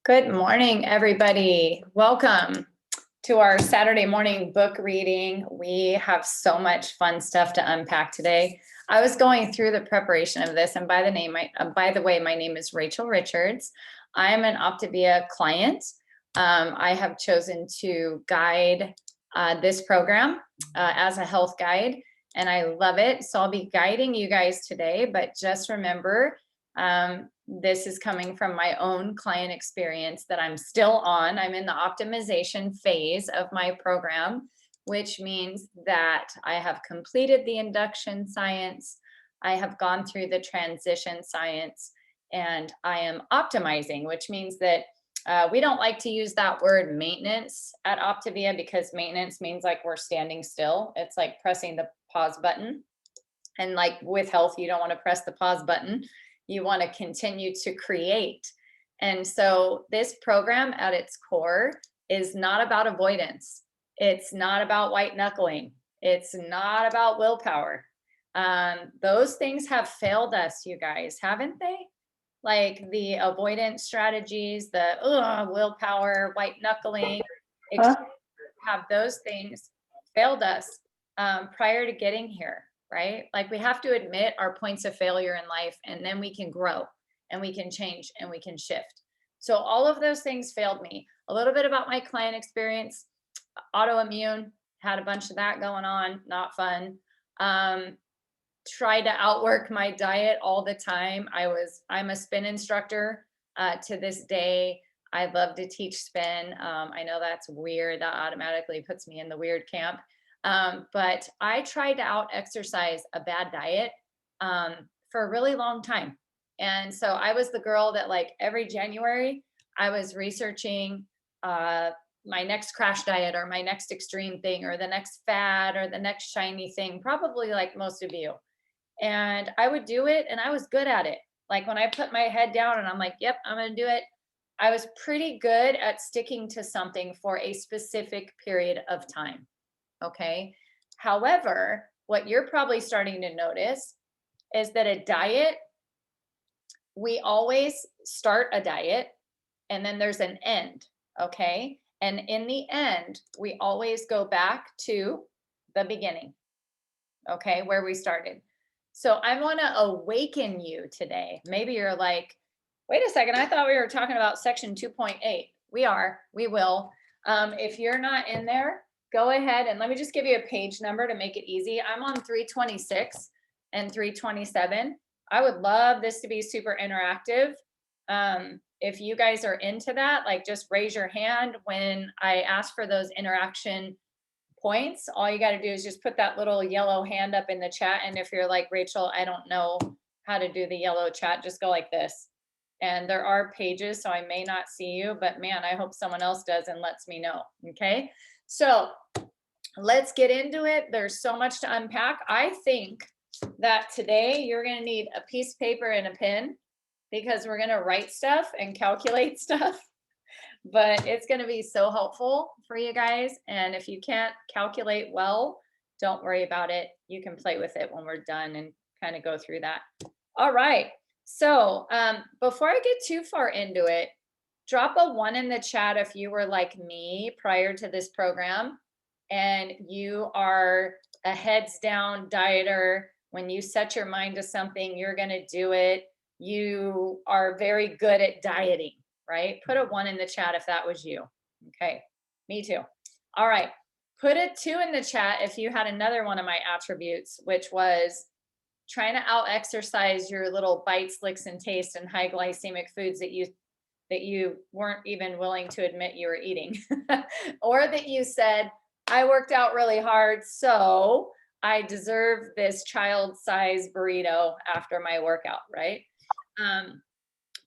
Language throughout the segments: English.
Good morning, everybody. Welcome to our Saturday morning book reading. We have so much fun stuff to unpack today. I was going through the preparation of this, and by the way, my name is Rachel Richards. I am an Optavia client. I have chosen to guide this program as a health guide, and I love it. So I'll be guiding you guys today, but just remember, this is coming from my own client experience that I'm still on. I'm in the optimization phase of my program, which means that I have completed the induction science, I have gone through the transition science, and I am optimizing, which means that we don't like to use that word maintenance at Optavia because maintenance means like we're standing still. It's like pressing the pause button. And like with health, you don't want to press the pause button. You want to continue to create. And so this program at its core is not about avoidance. It's not about white knuckling. It's not about willpower. Those things have failed us, you guys, haven't they? Like the avoidance strategies, the willpower, white knuckling, have those things failed us prior to getting here, right? Like we have to admit our points of failure in life, and then we can grow and we can change and we can shift. So all of those things failed me. A little bit about my client experience: autoimmune, had a bunch of that going on, not fun. Tried to outwork my diet all the time. I'm a spin instructor to this day. I love to teach spin. I know that's weird. That automatically puts me in the weird camp. But I tried to out exercise a bad diet for a really long time. And so I was the girl that like every January I was researching my next crash diet or my next extreme thing or the next fad or the next shiny thing, probably like most of you. And I would do it and I was good at it. Like when I put my head down and I'm like, yep, I'm going to do it. I was pretty good at sticking to something for a specific period of time. Okay. However, what you're probably starting to notice is that a diet, we always start a diet and then there's an end. Okay. And in the end, we always go back to the beginning. Okay. Where we started. So I want to awaken you today. Maybe you're like, wait a second, I thought we were talking about section 2.8. We will. If you're not in there, go ahead and let me just give you a page number to make it easy. I'm on 326 and 327. I would love this to be super interactive. If you guys are into that, like just raise your hand when I ask for those interaction points. All you got to do is just put that little yellow hand up in the chat. And if you're like, Rachel, I don't know how to do the yellow chat, just go like this. And there are pages, so I may not see you, but man, I hope someone else does and lets me know. Okay. So let's get into it. There's so much to unpack. I think that today you're going to need a piece of paper and a pen because we're going to write stuff and calculate stuff. But it's going to be so helpful for you guys. And if you can't calculate well, don't worry about it. You can play with it when we're done and kind of go through that. All right. So before I get too far into it, drop a 1 in the chat if you were like me prior to this program and you are a heads down dieter. When you set your mind to something, you're going to do it. You are very good at dieting, right? Put a 1 in the chat if that was you. Okay, me too. All right, put a 2 in the chat if you had another one of my attributes, which was trying to out exercise your little bites, licks, and taste and high glycemic foods that you weren't even willing to admit you were eating. Or that you said, I worked out really hard, so I deserve this child-sized burrito after my workout, right?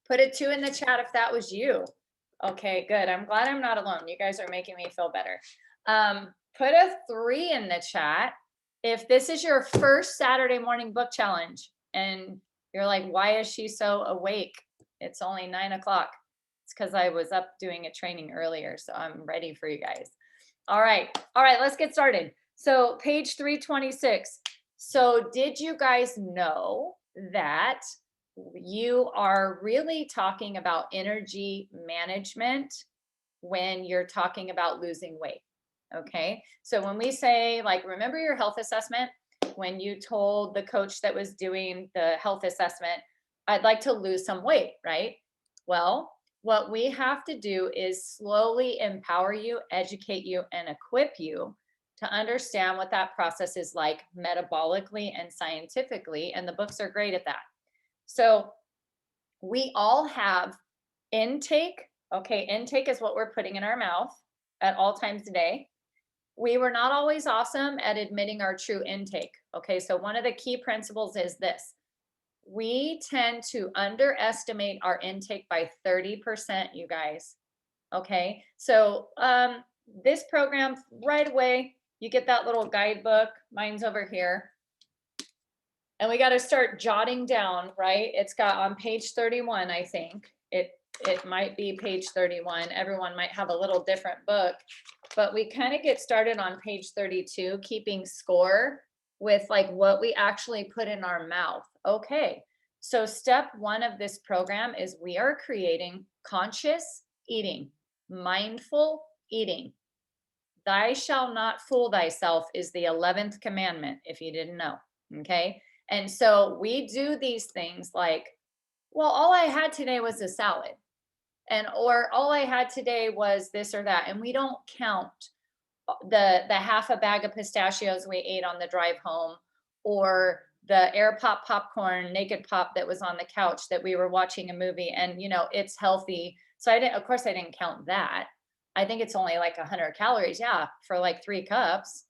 Put a 2 in the chat if that was you. Okay, good. I'm glad I'm not alone. You guys are making me feel better. Put a 3 in the chat if this is your first Saturday morning book challenge and you're like, why is she so awake? It's only 9 o'clock. It's because I was up doing a training earlier, so I'm ready for you guys. All right, let's get started. So page 326. So did you guys know that you are really talking about energy management when you're talking about losing weight? Okay. So when we say, like, remember your health assessment, when you told the coach that was doing the health assessment, I'd like to lose some weight, right? Well, what we have to do is slowly empower you, educate you, and equip you to understand what that process is like metabolically and scientifically. And the books are great at that. So we all have intake. Okay, intake is what we're putting in our mouth at all times a day. We were not always awesome at admitting our true intake. Okay, so one of the key principles is this: we tend to underestimate our intake by 30%, you guys. Okay, so this program, right away, you get that little guidebook. Mine's over here. And we got to start jotting down, right? It's got on page 31, I think. It might be page 31. Everyone might have a little different book, but we kind of get started on page 32, keeping score with like what we actually put in our mouth. Okay. So step 1 of this program is we are creating conscious eating, mindful eating. Thou shalt not fool thyself is the 11th commandment, if you didn't know. Okay. And so we do these things like, well, all I had today was a salad, and or all I had today was this or that, and we don't count the half a bag of pistachios we ate on the drive home, or the air pop popcorn naked pop that was on the couch that we were watching a movie, and it's healthy. So I didn't, of course I didn't count that. I think it's only like 100 calories, yeah, for like 3 cups.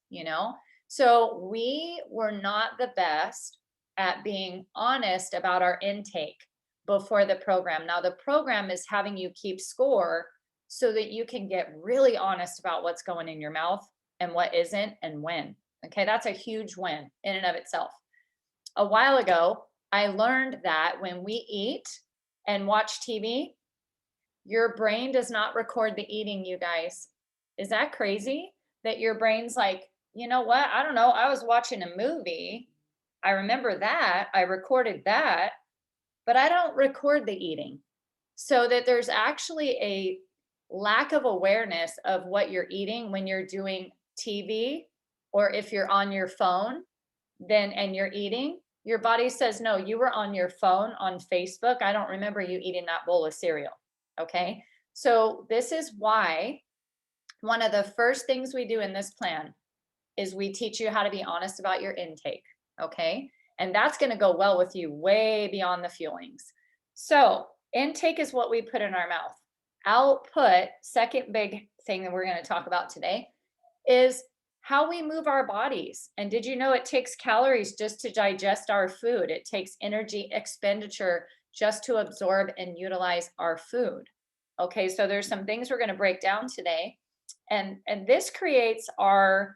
So we were not the best at being honest about our intake before the program. Now the program is having you keep score so that you can get really honest about what's going in your mouth and what isn't and when. Okay, that's a huge win in and of itself. A while ago, I learned that when we eat and watch TV, your brain does not record the eating, you guys. Is that crazy? That your brain's like, you know what? I don't know. I was watching a movie. I remember that. I recorded that, but I don't record the eating. So that there's actually a lack of awareness of what you're eating when you're doing TV, or if you're on your phone, then and you're eating, your body says, no, you were on your phone on Facebook. I don't remember you eating that bowl of cereal. Okay. So this is why one of the first things we do in this plan is we teach you how to be honest about your intake. Okay. And that's going to go well with you way beyond the fuelings. So intake is what we put in our mouth. Output, second big thing that we're going to talk about today, is how we move our bodies. And did you know it takes calories just to digest our food? It takes energy expenditure just to absorb and utilize our food. Okay, so there's some things we're going to break down today. And this creates our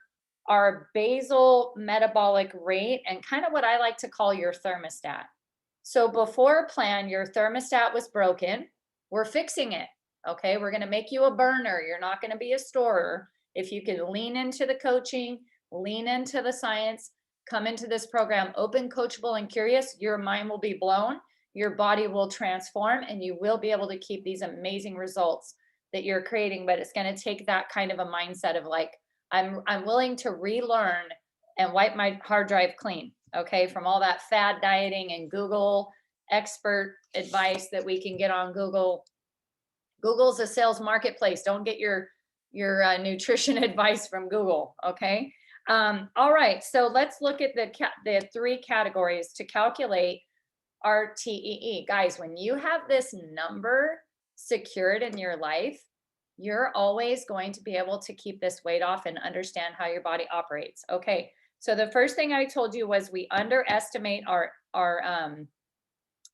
basal metabolic rate, and kind of what I like to call your thermostat. So before a plan, your thermostat was broken. We're fixing it. Okay, we're going to make you a burner. You're not going to be a storer. If you can lean into the coaching, lean into the science, come into this program open, coachable, and curious, your mind will be blown, your body will transform, and you will be able to keep these amazing results that you're creating. But it's going to take that kind of a mindset of like, I'm willing to relearn and wipe my hard drive clean, okay, from all that fad dieting and Google expert advice that we can get on Google. Google's a sales marketplace. Don't get your nutrition advice from Google. Okay. All right. So let's look at the 3 categories to calculate our TEE. Guys, when you have this number secured in your life, you're always going to be able to keep this weight off and understand how your body operates. Okay. So the first thing I told you was we underestimate our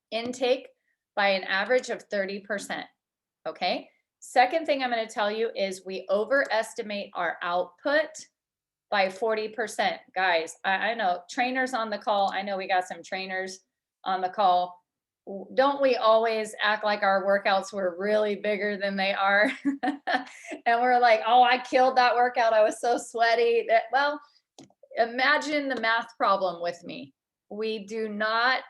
intake by an average of 30%. Okay. Second thing I'm going to tell you is we overestimate our output by 40%. Guys, I know trainers on the call. I know we got some trainers on the call. Don't we always act like our workouts were really bigger than they are? And we're like, oh, I killed that workout. I was so sweaty. Well, imagine the math problem with me. We do not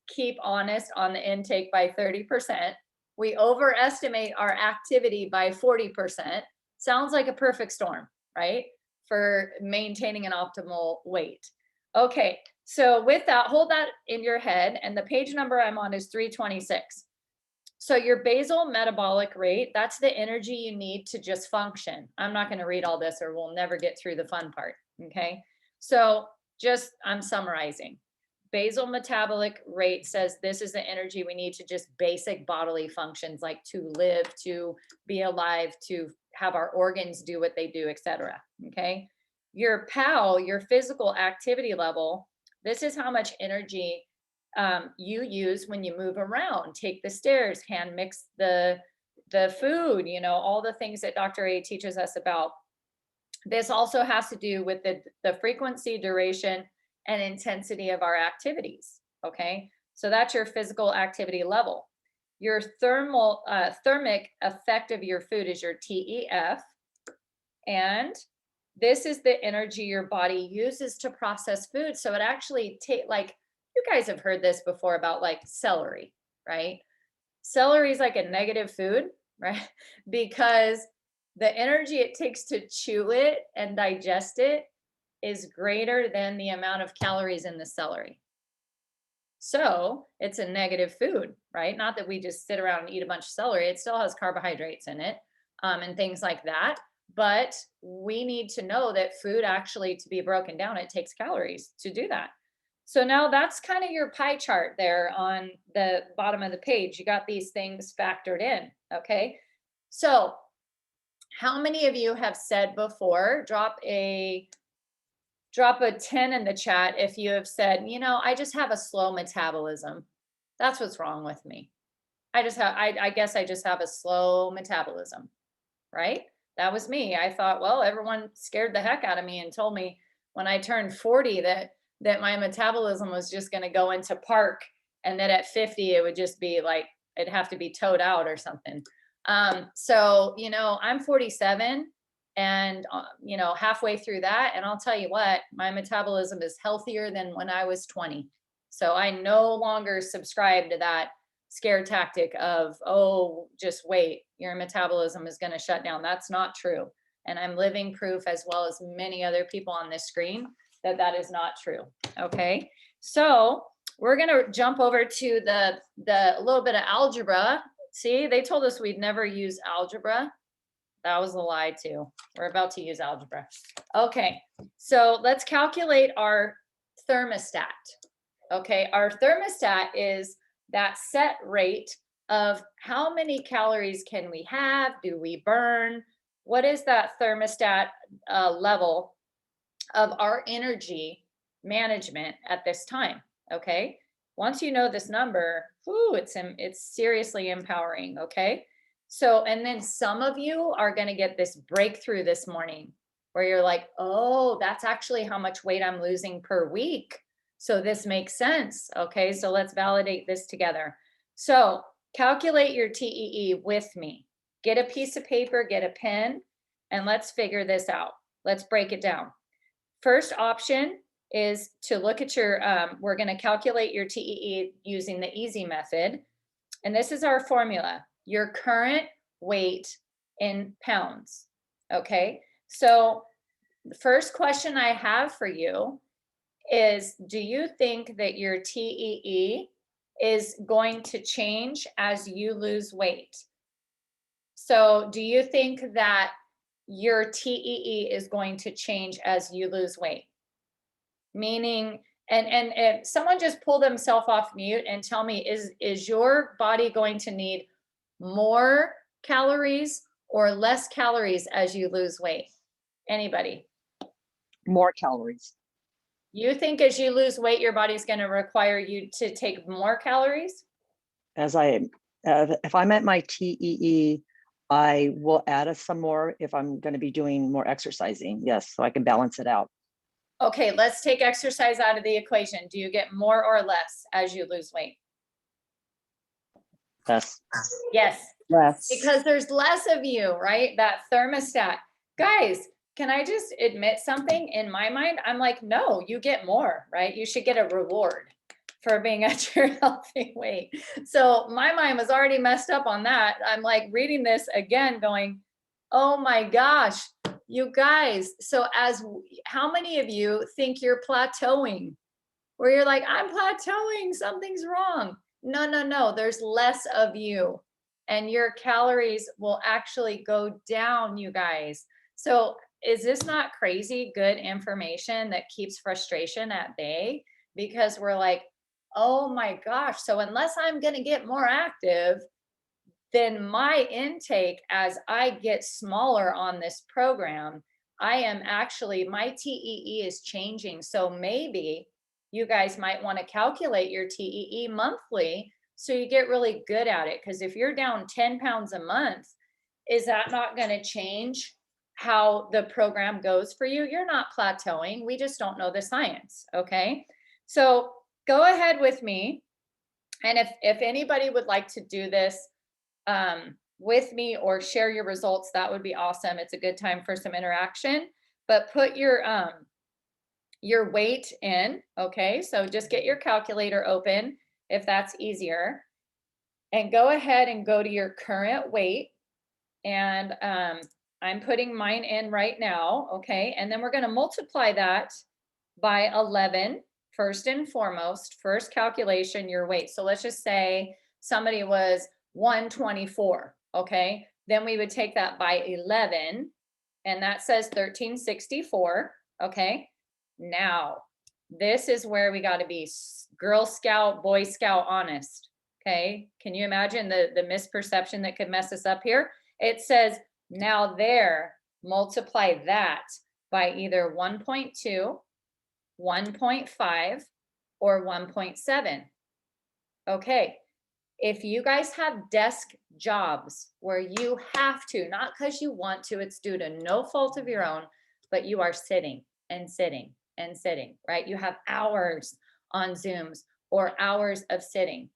keep honest on the intake by 30%. We overestimate our activity by 40%. Sounds like a perfect storm, right? For maintaining an optimal weight. Okay, so with that, hold that in your head. And the page number I'm on is 326. So your basal metabolic rate, that's the energy you need to just function. I'm not going to read all this or we'll never get through the fun part. Okay. So just, I'm summarizing. Basal metabolic rate says this is the energy we need to just basic bodily functions like to live, to be alive, to have our organs do what they do, etc. Okay. Your POW, your physical activity level, this is how much energy you use when you move around, take the stairs, hand mix the food, you know, all the things that Dr. A teaches us about. This also has to do with the frequency, duration, and intensity of our activities. Okay, so that's your physical activity level. Your thermic effect of your food is your TEF, and this is the energy your body uses to process food. So it actually like, you guys have heard this before about like celery, right? Celery is like a negative food, right? Because the energy it takes to chew it and digest it is greater than the amount of calories in the celery. So it's a negative food, right? Not that we just sit around and eat a bunch of celery. It still has carbohydrates in it and things like that. But we need to know that food actually, to be broken down, it takes calories to do that. So now that's kind of your pie chart there on the bottom of the page. You got these things factored in, okay? So how many of you have said before, drop a 10 in the chat if you have said, you know, I just have a slow metabolism. That's what's wrong with me. I guess I just have a slow metabolism, right? That was me. I thought, well, everyone scared the heck out of me and told me when I turned 40 that my metabolism was just going to go into park, and that at 50 it would just be like it'd have to be towed out or something. So you know, I'm 47, and you know, halfway through that, and I'll tell you what, my metabolism is healthier than when I was 20. So I no longer subscribe to that scare tactic of, oh, just wait, your metabolism is going to shut down. That's not true. And I'm living proof, as well as many other people on this screen, that that is not true. Okay, so we're going to jump over to the little bit of algebra. See, they told us we'd never use algebra. That was a lie too. We're about to use algebra. Okay, so let's calculate our thermostat. Okay, our thermostat is that set rate of how many calories can we have, do we burn, what is that thermostat level of our energy management at this time. Okay, once you know this number, whoo, it's seriously empowering. Okay, so and then some of you are going to get this breakthrough this morning where you're like, oh, that's actually how much weight I'm losing per week, so this makes sense. Okay, so let's validate this together. So calculate your TEE with me. Get a piece of paper, get a pen, and let's figure this out. Let's break it down. First option is to look at your, we're going to calculate your TEE using the easy method. And this is our formula, your current weight in pounds. Okay, so the first question I have for you is, do you think that your TEE is going to change as you lose weight? So do you think that your TEE is going to change as you lose weight? Meaning, and someone just pull themselves off mute and tell me, is your body going to need more calories or less calories as you lose weight? Anybody? More calories. You think as you lose weight, your body's going to require you to take more calories? As if I'm at my TEE, I will add some more if I'm going to be doing more exercising. Yes, so I can balance it out. Okay, let's take exercise out of the equation. Do you get more or less as you lose weight? Less. Yes. Less. Because there's less of you, right? That thermostat. Guys, can I just admit something? In my mind, I'm like, no, you get more, right? You should get a reward for being at your healthy weight. So my mind was already messed up on that. I'm like reading this again, going, oh my gosh, you guys. So how many of you think you're plateauing? Where you're like, I'm plateauing, something's wrong. No, no, no, there's less of you. And your calories will actually go down, you guys. So, is this not crazy good information that keeps frustration at bay? Because we're like, oh my gosh, so unless I'm going to get more active, then my intake as I get smaller on this program, I am actually, my TEE is changing. So maybe you guys might want to calculate your TEE monthly so you get really good at it. Because if you're down 10 pounds a month, is that not going to change how the program goes for you? You're not plateauing. We just don't know the science. Okay. So go ahead with me. And if anybody would like to do this, with me or share your results, that would be awesome. It's a good time for some interaction. But put your weight in, okay? So just get your calculator open if that's easier. And go ahead and go to your current weight. And I'm putting mine in right now, okay? And then we're going to multiply that by 11, first and foremost, first calculation, your weight. So let's just say somebody was 124, okay? Then we would take that by 11, and that says 1364, okay? Now, this is where we got to be Girl Scout, Boy Scout honest, okay? Can you imagine the misperception that could mess us up here? It says, now there, multiply that by either 1.2, 1.5, or 1.7. Okay, if you guys have desk jobs where you have to, not because you want to, it's due to no fault of your own, but you are sitting and sitting and sitting, right? You have hours on Zooms or hours of sitting.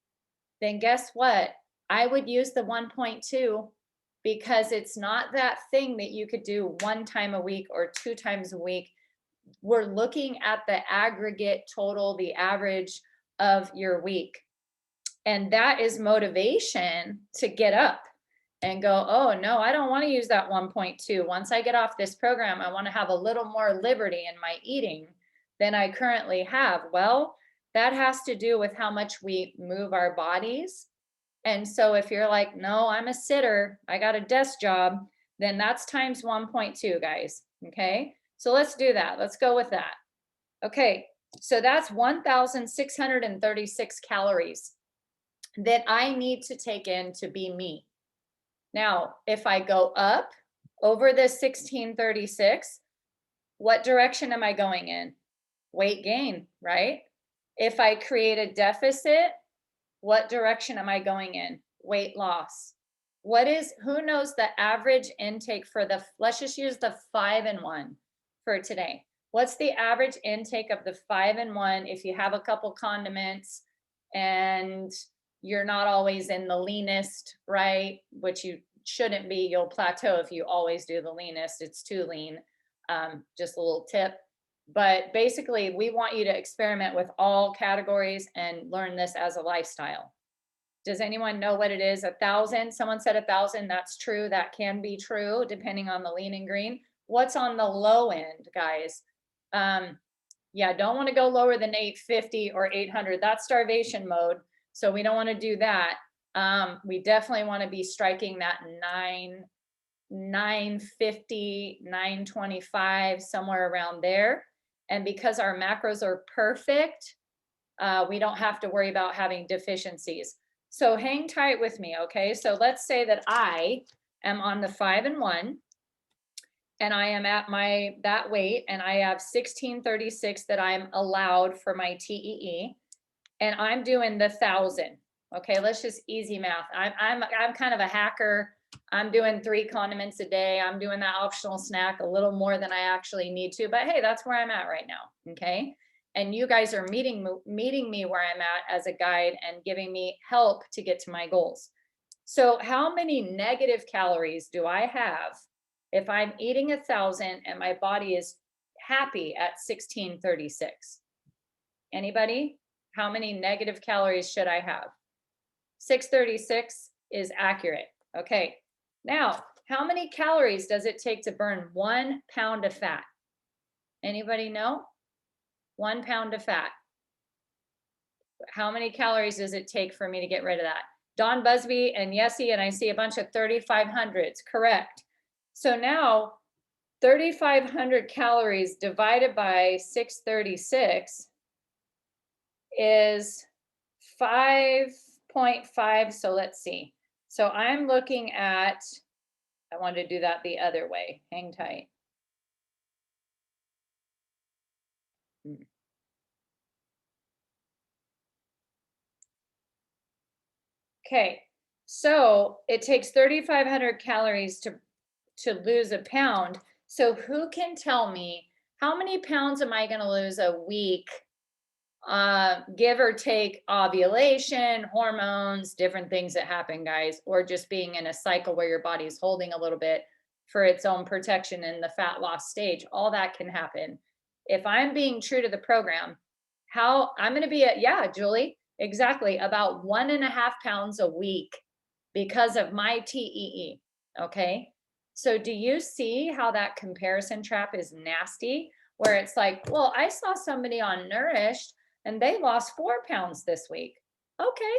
Then guess what? I would use the 1.2 because it's not that thing that you could do one time a week or two times a week. We're looking at the aggregate total, the average of your week. And that is motivation to get up and go, oh, no, I don't want to use that 1.2. Once I get off this program, I want to have a little more liberty in my eating than I currently have. Well, that has to do with how much we move our bodies. And so if you're like, no, I'm a sitter, I got a desk job, then that's times 1.2, guys. Okay. So let's do that. Let's go with that. Okay. So that's 1,636 calories that I need to take in to be me. Now, if I go up over the 1636, what direction am I going in? Weight gain, right? If I create a deficit, what direction am I going in? Weight loss. Who knows the average intake for let's just use the 5-in-1 for today. What's the average intake of the 5-in-1 if you have a couple condiments and you're not always in the leanest, right? Which you shouldn't be. You'll plateau if you always do the leanest. It's too lean. Just a little tip. But basically, we want you to experiment with all categories and learn this as a lifestyle. Does anyone know what it is? 1,000? Someone said 1,000. That's true. That can be true depending on the lean and green. What's on the low end, guys? Yeah, don't want to go lower than 850 or 800. That's starvation mode. So we don't want to do that. We definitely want to be striking that 950, 925, somewhere around there. And because our macros are perfect, we don't have to worry about having deficiencies. So hang tight with me, okay? So let's say that I am on the 5-in-1 and I am at that weight and I have 1636 that I'm allowed for my TEE and I'm doing the 1,000. Okay, let's just easy math. I'm kind of a hacker. I'm doing 3 condiments a day. I'm doing that optional snack a little more than I actually need to, but hey, that's where I'm at right now. Okay. And you guys are meeting me where I'm at as a guide and giving me help to get to my goals. So how many negative calories do I have if I'm eating 1,000 and my body is happy at 1636? Anybody? How many negative calories should I have? 636 is accurate. Okay. Now, how many calories does it take to burn 1 pound of fat? Anybody know? 1 pound of fat. How many calories does it take for me to get rid of that? Don Busby and Yessie, and I see a bunch of 3,500s. Correct. So now 3,500 calories divided by 636 is 5.5. So let's see. So I'm looking at, I want to do that the other way. Hang tight. Okay, so it takes 3,500 calories to lose a pound. So who can tell me how many pounds am I going to lose a week? Give or take ovulation, hormones, different things that happen, guys, or just being in a cycle where your body's holding a little bit for its own protection in the fat loss stage. All that can happen. If I'm being true to the program, how I'm going to be at, yeah, Julie, exactly, about 1.5 pounds a week because of my TEE. Okay. So do you see how that comparison trap is nasty? Where it's like, well, I saw somebody on Nourished and they lost 4 pounds this week. Okay.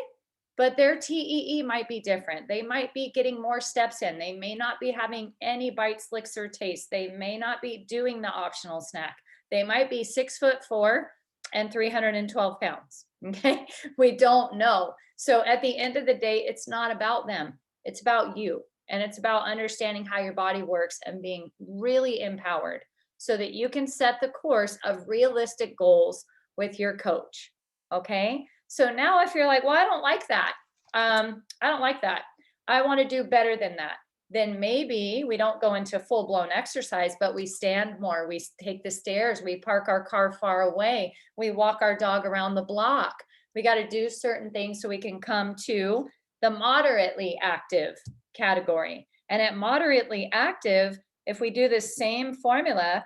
But their TEE might be different. They might be getting more steps in. They may not be having any bites, licks, or taste. They may not be doing the optional snack. They might be 6'4" and 312 pounds. Okay. We don't know. So at the end of the day, it's not about them. It's about you. And it's about understanding how your body works and being really empowered so that you can set the course of realistic goals with your coach. Okay. So now if you're like, well, I don't like that. I don't like that. I want to do better than that. Then maybe we don't go into full blown exercise, but we stand more. We take the stairs. We park our car far away. We walk our dog around the block. We got to do certain things so we can come to the moderately active category. And at moderately active, if we do the same formula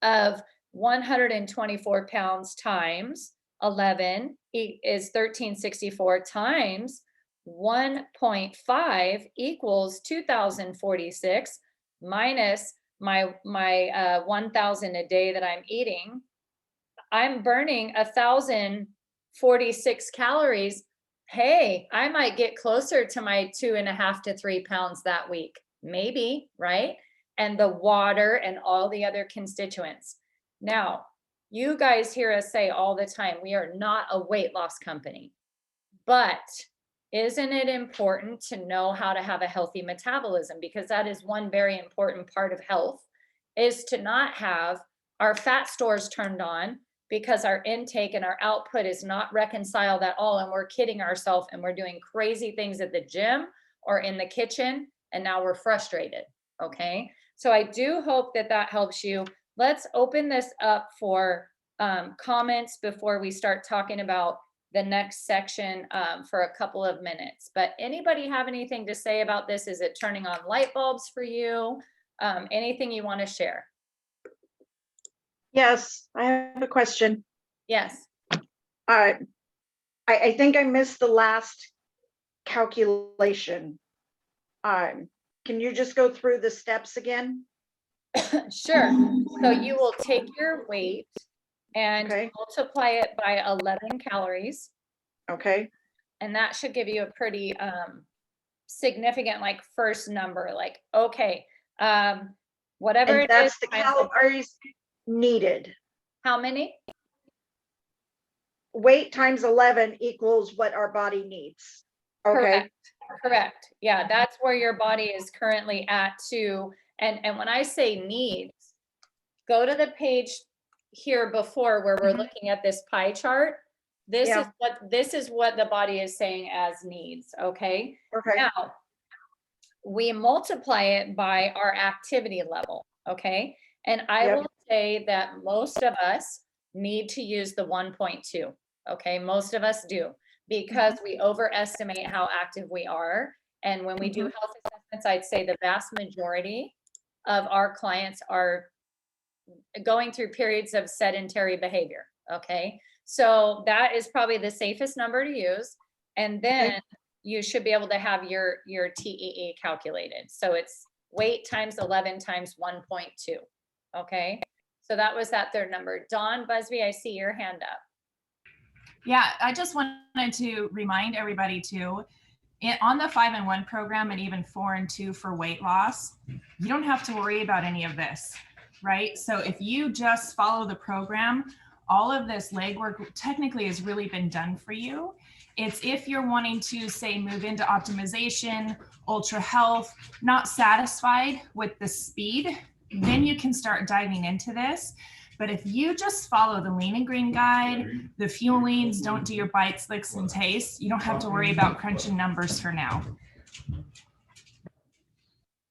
of 124 pounds times 11 is 1364 times 1.5 equals 2046 minus my 1,000 a day that I'm eating. I'm burning 1,046 calories. Hey, I might get closer to my 2.5 to 3 pounds that week. Maybe, right? And the water and all the other constituents. Now, you guys hear us say all the time, we are not a weight loss company, but isn't it important to know how to have a healthy metabolism? Because that is one very important part of health, is to not have our fat stores turned on because our intake and our output is not reconciled at all. And we're kidding ourselves and we're doing crazy things at the gym or in the kitchen. And now we're frustrated. Okay. So I do hope that that helps you. Let's open this up for comments before we start talking about the next section for a couple of minutes. But anybody have anything to say about this? Is it turning on light bulbs for you? Anything you want to share? Yes, I have a question. Yes. I think I missed the last calculation. Can you just go through the steps again? Sure. So you will take your weight and Okay. multiply it by 11 calories. Okay. And that should give you a pretty significant like first number, like, okay, whatever And it that's is. the calories needed. How many? Weight times 11 equals what our body needs. Okay. Correct. Correct. Yeah, that's where your body is currently at too. And when I say needs, go to the page here before where we're looking at this pie chart. This is what the body is saying as needs. Okay. Okay. Now we multiply it by our activity level. Okay. And I will say that most of us need to use the 1.2. Okay. Most of us do, because we overestimate how active we are. And when we do health assessments, I'd say the vast majority of our clients are going through periods of sedentary behavior. Okay. So that is probably the safest number to use. And then you should be able to have your TEE calculated. So it's weight times 11 times 1.2. Okay. So that was that third number. Dawn Busby, I see your hand up. Yeah, I just wanted to remind everybody too, on the 5 and 1 program and even 4 and 2 for weight loss, you don't have to worry about any of this, right? So if you just follow the program, all of this legwork technically has really been done for you. It's if you're wanting to say move into optimization, ultra health, not satisfied with the speed, then you can start diving into this. But if you just follow the lean and green guide, the fuelings, don't do your bites, licks, and tastes, you don't have to worry about crunching numbers for now.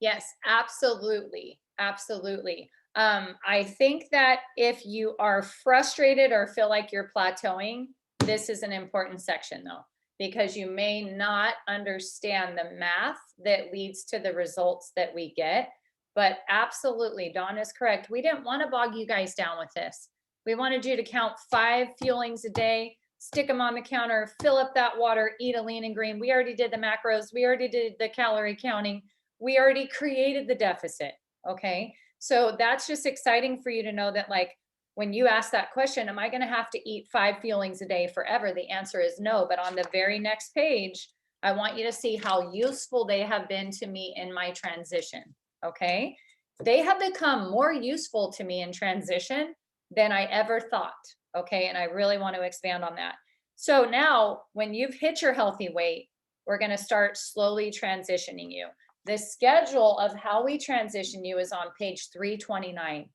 Yes, absolutely. Absolutely. I think that if you are frustrated or feel like you're plateauing, this is an important section though, because you may not understand the math that leads to the results that we get. But absolutely, Dawn is correct. We didn't want to bog you guys down with this. We wanted you to count 5 fuelings a day, stick them on the counter, fill up that water, eat a lean and green. We already did the macros. We already did the calorie counting. We already created the deficit. Okay. So that's just exciting for you to know that, like, when you ask that question, am I going to have to eat 5 fuelings a day forever? The answer is no. But on the very next page, I want you to see how useful they have been to me in my transition. Okay. They have become more useful to me in transition than I ever thought. Okay. And I really want to expand on that. So now when you've hit your healthy weight, we're going to start slowly transitioning you. The schedule of how we transition you is on page 329.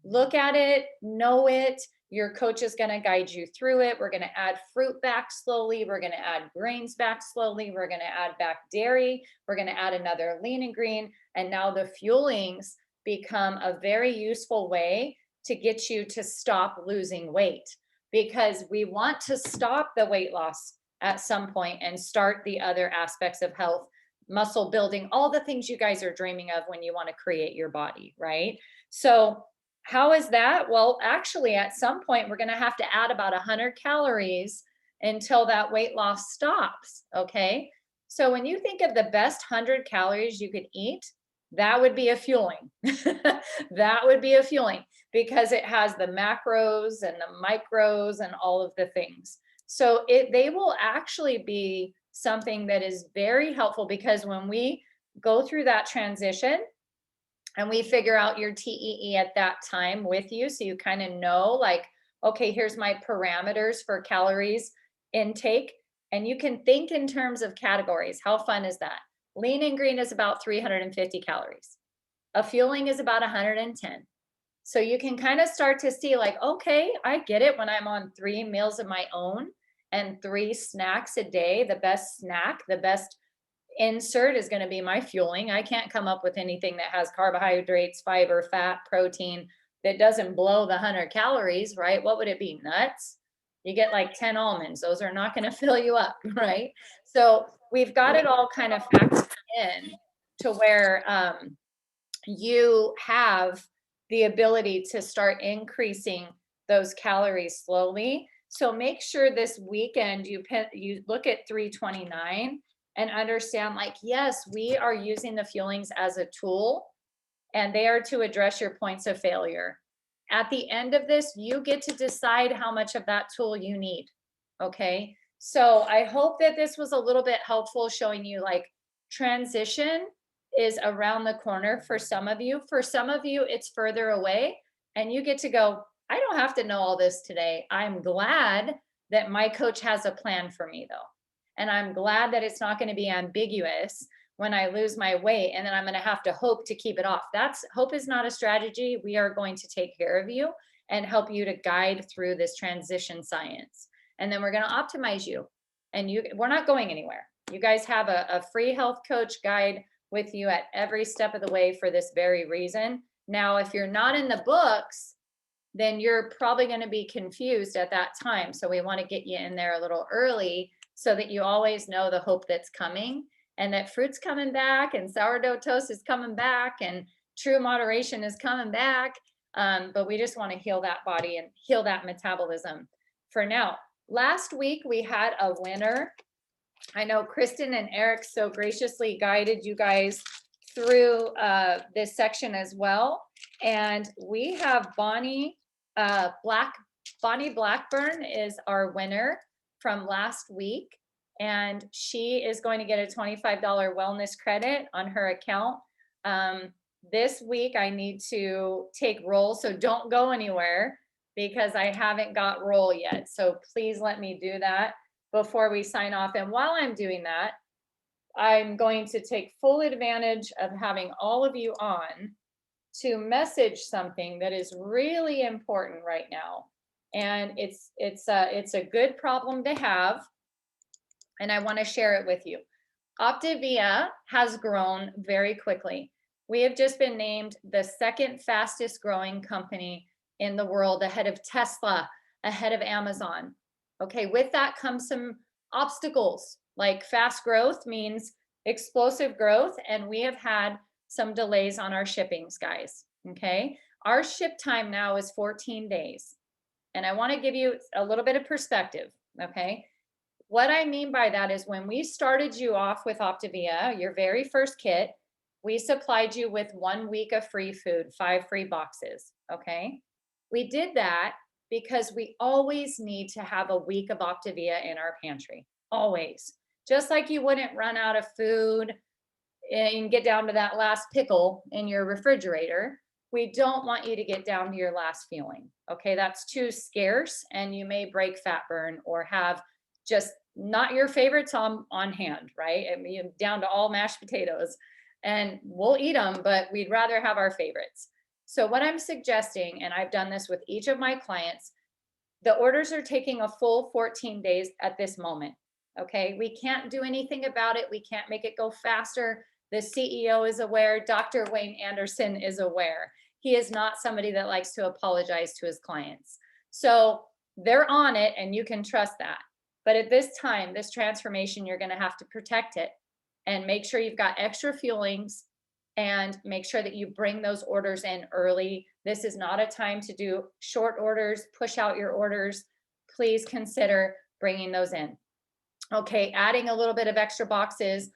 Look at it, know it. Your coach is going to guide you through it. We're going to add fruit back slowly. We're going to add grains back slowly. We're going to add back dairy. We're going to add another lean and green. And now the fuelings become a very useful way to get you to stop losing weight, because we want to stop the weight loss at some point and start the other aspects of health, muscle building, all the things you guys are dreaming of when you want to create your body, right? So how is that? Well, actually, at some point, we're going to have to add about 100 calories until that weight loss stops. Okay. So when you think of the best 100 calories you could eat, that would be a fueling. That would be a fueling because it has the macros and the micros and all of the things. So they will actually be something that is very helpful, because when we go through that transition, and we figure out your TEE at that time with you, so you kind of know, like, okay, here's my parameters for calories intake. And you can think in terms of categories. How fun is that? Lean and green is about 350 calories. A fueling is about 110. So you can kind of start to see, like, okay, I get it when I'm on 3 meals of my own and 3 snacks a day. The best snack, the best insert is going to be my fueling. I can't come up with anything that has carbohydrates, fiber, fat, protein that doesn't blow the 100 calories, right? What would it be? Nuts? You get like 10 almonds. Those are not going to fill you up, right? So we've got it all kind of factored in to where you have the ability to start increasing those calories slowly. So make sure this weekend you look at 329 and understand, like, yes, we are using the fuelings as a tool, and they are to address your points of failure. At the end of this, you get to decide how much of that tool you need. Okay. So I hope that this was a little bit helpful, showing you, like, transition is around the corner for some of you. For some of you, it's further away, and you get to go, I don't have to know all this today. I'm glad that my coach has a plan for me, though. And I'm glad that it's not going to be ambiguous when I lose my weight and then I'm going to have to hope to keep it off. Hope is not a strategy. We are going to take care of you and help you to guide through this transition science. And then we're going to optimize you. And we're not going anywhere. You guys have a free health coach guide with you at every step of the way for this very reason. Now, if you're not in the books, then you're probably going to be confused at that time. So we want to get you in there a little early, so that you always know the hope that's coming, and that fruit's coming back and sourdough toast is coming back, and true moderation is coming back. But we just want to heal that body and heal that metabolism for now. Last week we had a winner. I know Kristen and Eric so graciously guided you guys through this section as well. And we have Bonnie Blackburn is our winner from last week. And she is going to get a $25 wellness credit on her account. This week I need to take roll, so don't go anywhere because I haven't got roll yet. So please let me do that before we sign off. And while I'm doing that, I'm going to take full advantage of having all of you on to message something that is really important right now. And it's a good problem to have. And I want to share it with you. Optavia has grown very quickly. We have just been named the second fastest growing company in the world, ahead of Tesla, ahead of Amazon. Okay, with that comes some obstacles, like fast growth means explosive growth, and we have had some delays on our shippings, guys. Okay, our ship time now is 14 days. And I want to give you a little bit of perspective. Okay, what I mean by that is when we started you off with Optavia, your very first kit, we supplied you with 1 week of free food, 5 free boxes. Okay, we did that because we always need to have a week of Optavia in our pantry, always. Just like you wouldn't run out of food and get down to that last pickle in your refrigerator, we don't want you to get down to your last feeling. Okay, that's too scarce and you may break fat burn or have just not your favorites on hand, right? I mean, down to all mashed potatoes, and we'll eat them, but we'd rather have our favorites. So what I'm suggesting, and I've done this with each of my clients, the orders are taking a full 14 days at this moment. Okay, we can't do anything about it. We can't make it go faster. The CEO is aware. Dr. Wayne Anderson is aware. He is not somebody that likes to apologize to his clients. So they're on it, and you can trust that. But at this time, this transformation, you're going to have to protect it and make sure you've got extra fuelings and make sure that you bring those orders in early. This is not a time to do short orders, push out your orders. Please consider bringing those in. Okay, adding a little bit of extra boxes,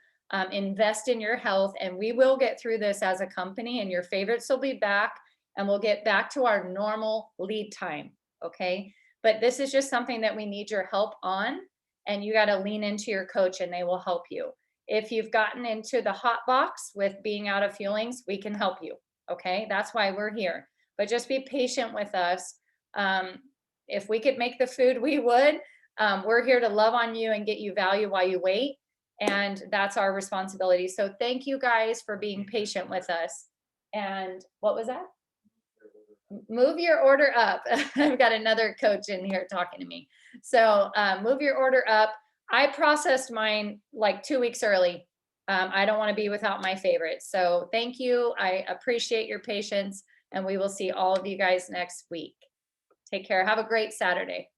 invest in your health, and we will get through this as a company, and your favorites will be back, and we'll get back to our normal lead time, okay? But this is just something that we need your help on, and you got to lean into your coach and they will help you. If you've gotten into the hot box with being out of fuelings, we can help you, okay? That's why we're here. But just be patient with us. If we could make the food, we would. We're here to love on you and get you value while you wait. And that's our responsibility. So thank you guys for being patient with us. And what was that? Move your order up. I've got another coach in here talking to me. So move your order up. I processed mine like 2 weeks early. I don't want to be without my favorites. So thank you. I appreciate your patience, and we will see all of you guys next week. Take care. Have a great Saturday.